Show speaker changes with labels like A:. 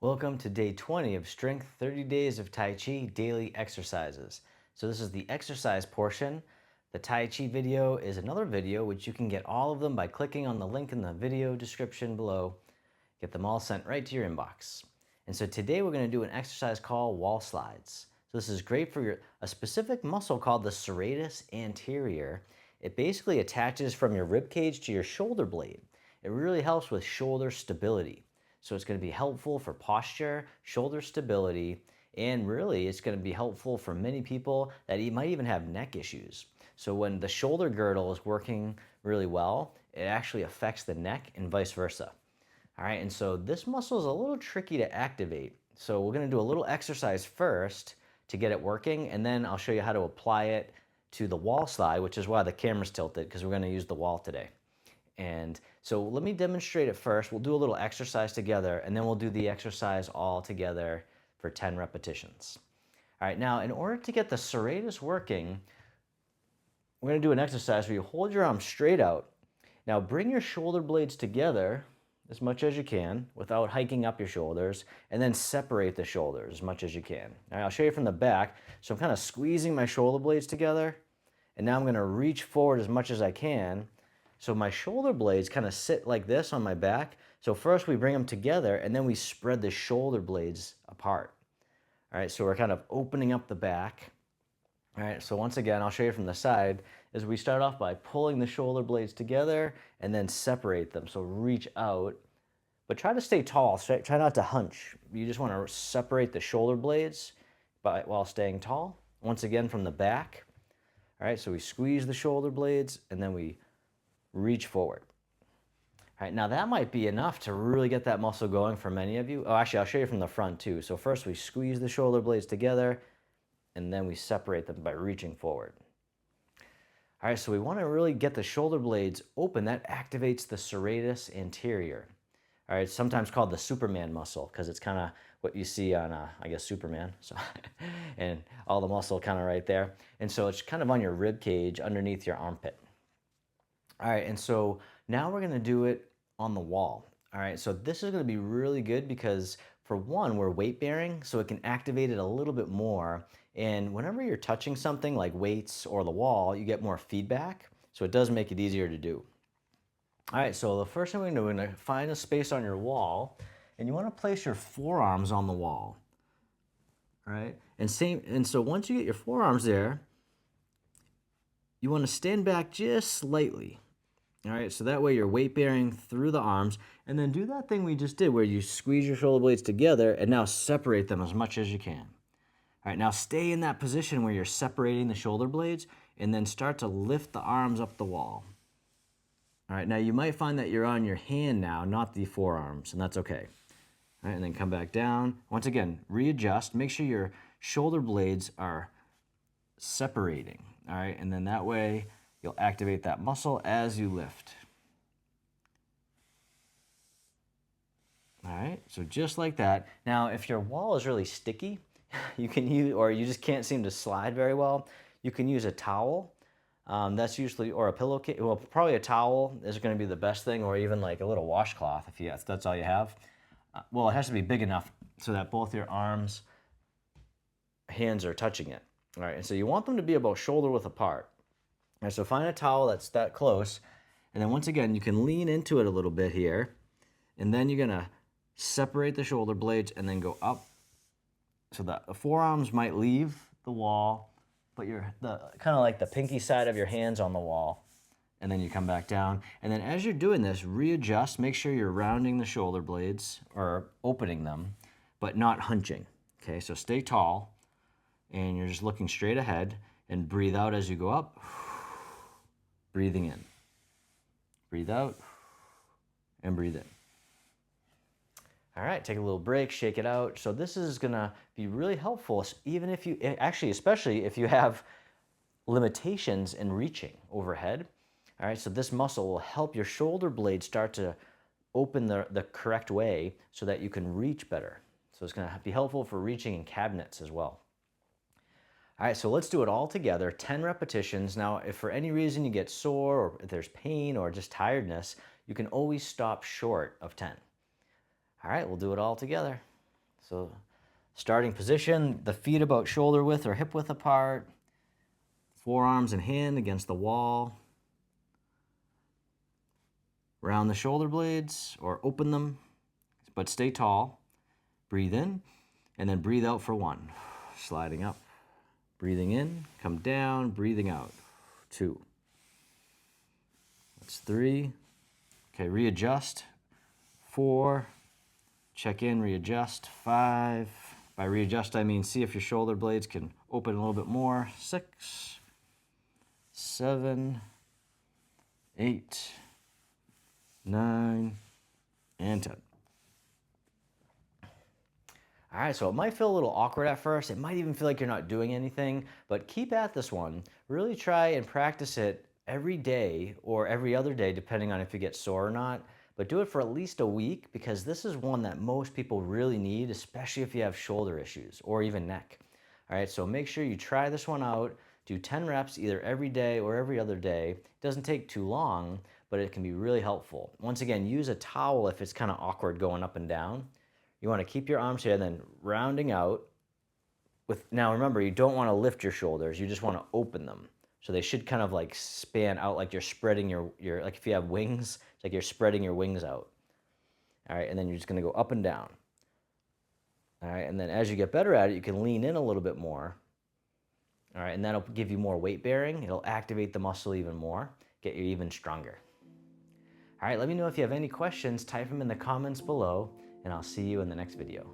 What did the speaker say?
A: Welcome to day 20 of Strength 30 Days of Tai Chi Daily Exercises. So this is the exercise portion. The Tai Chi video is another video which you can get all of them by clicking on the link in the video description below. Get them all sent right to your inbox. And so today we're going to do an exercise called wall slides. So this is great for a specific muscle called the serratus anterior. It basically attaches from your rib cage to your shoulder blade. It really helps with shoulder stability. So it's going to be helpful for posture, shoulder stability, and really it's going to be helpful for many people that might even have neck issues. So when the shoulder girdle is working really well, it actually affects the neck and vice versa. All right, and so this muscle is a little tricky to activate. So we're going to do a little exercise first to get it working, and then I'll show you how to apply it to the wall slide, which is why the camera's tilted, because we're going to use the wall today. And so let me demonstrate it first. We'll do a little exercise together, and then we'll do the exercise all together for 10 repetitions. All right, now in order to get the serratus working, we're going to do an exercise where you hold your arms straight out. Now bring your shoulder blades together as much as you can without hiking up your shoulders, and then separate the shoulders as much as you can. All right, I'll show you from the back. So I'm kind of squeezing my shoulder blades together, and now I'm going to reach forward as much as I can. So my shoulder blades kind of sit like this on my back. So first we bring them together, and then we spread the shoulder blades apart. All right, so we're kind of opening up the back. All right, so once again, I'll show you from the side, is we start off by pulling the shoulder blades together and then separate them. So reach out, but try to stay tall. Try not to hunch. You just want to separate the shoulder blades while staying tall. Once again, from the back. All right, so we squeeze the shoulder blades, and then we reach forward. All right, now that might be enough to really get that muscle going for many of you. Oh, actually, I'll show you from the front too. So first we squeeze the shoulder blades together, and then we separate them by reaching forward. All right, so we want to really get the shoulder blades open. That activates the serratus anterior. All right, it's sometimes called the Superman muscle because it's kind of what you see on, I guess, Superman. So, and all the muscle kind of right there. And so it's kind of on your rib cage underneath your armpit. All right, and so now we're going to do it on the wall. All right, so this is going to be really good because, for one, we're weight bearing, so it can activate it a little bit more. And whenever you're touching something like weights or the wall, you get more feedback, so it does make it easier to do. All right, so the first thing we're going to find a space on your wall, and you want to place your forearms on the wall. All right, and so once you get your forearms there, you want to stand back just slightly. All right, so that way you're weight bearing through the arms, and then do that thing we just did where you squeeze your shoulder blades together and now separate them as much as you can. All right, now stay in that position where you're separating the shoulder blades, and then start to lift the arms up the wall. All right, now you might find that you're on your hand now, not the forearms, and that's okay. All right, and then come back down. Once again, readjust. Make sure your shoulder blades are separating. All right, and then that way you'll activate that muscle as you lift. All right, so just like that. Now, if your wall is really sticky, you can use, or you just can't seem to slide very well, you can use a towel. That's usually, or a pillowcase. Well, probably a towel is going to be the best thing, or even like a little washcloth if that's all you have. Well, it has to be big enough so that both your hands are touching it. All right, and so you want them to be about shoulder width apart. All right, so find a towel that's that close, and then once again, you can lean into it a little bit here, and then you're gonna separate the shoulder blades and then go up so that the forearms might leave the wall, but you're kind of like the pinky side of your hands on the wall, and then you come back down. And then as you're doing this, readjust, make sure you're rounding the shoulder blades or opening them, but not hunching. Okay, so stay tall, and you're just looking straight ahead, and breathe out as you go up. Breathing in. Breathe out and breathe in. All right, take a little break, shake it out. So this is gonna be really helpful, even if you, actually, especially if you have limitations in reaching overhead. All right, so this muscle will help your shoulder blades start to open the correct way so that you can reach better. So it's gonna be helpful for reaching in cabinets as well. All right, so let's do it all together, 10 repetitions. Now, if for any reason you get sore, or if there's pain or just tiredness, you can always stop short of 10. All right, we'll do it all together. So starting position, the feet about shoulder width or hip width apart, forearms and hand against the wall. Round the shoulder blades or open them, but stay tall. Breathe in and then breathe out for 1. Sliding up. Breathing in, come down, breathing out. 2. That's 3. Okay, readjust. 4. Check in, readjust. 5. By readjust, I mean see if your shoulder blades can open a little bit more. 6. 7. 8. 9. And 10. All right, so it might feel a little awkward at first. It might even feel like you're not doing anything, but keep at this one. Really try and practice it every day or every other day, depending on if you get sore or not. But do it for at least a week, because this is one that most people really need, especially if you have shoulder issues or even neck. All right, so make sure you try this one out. Do 10 reps either every day or every other day. It doesn't take too long, but it can be really helpful. Once again, use a towel if it's kind of awkward going up and down. You want to keep your arms here and then rounding out. Now remember, you don't want to lift your shoulders. You just want to open them. So they should kind of like span out, like you're spreading your like if you have wings, it's like you're spreading your wings out. All right, and then you're just going to go up and down. All right, and then as you get better at it, you can lean in a little bit more. All right, and that'll give you more weight bearing. It'll activate the muscle even more, get you even stronger. All right, let me know if you have any questions. Type them in the comments below, and I'll see you in the next video.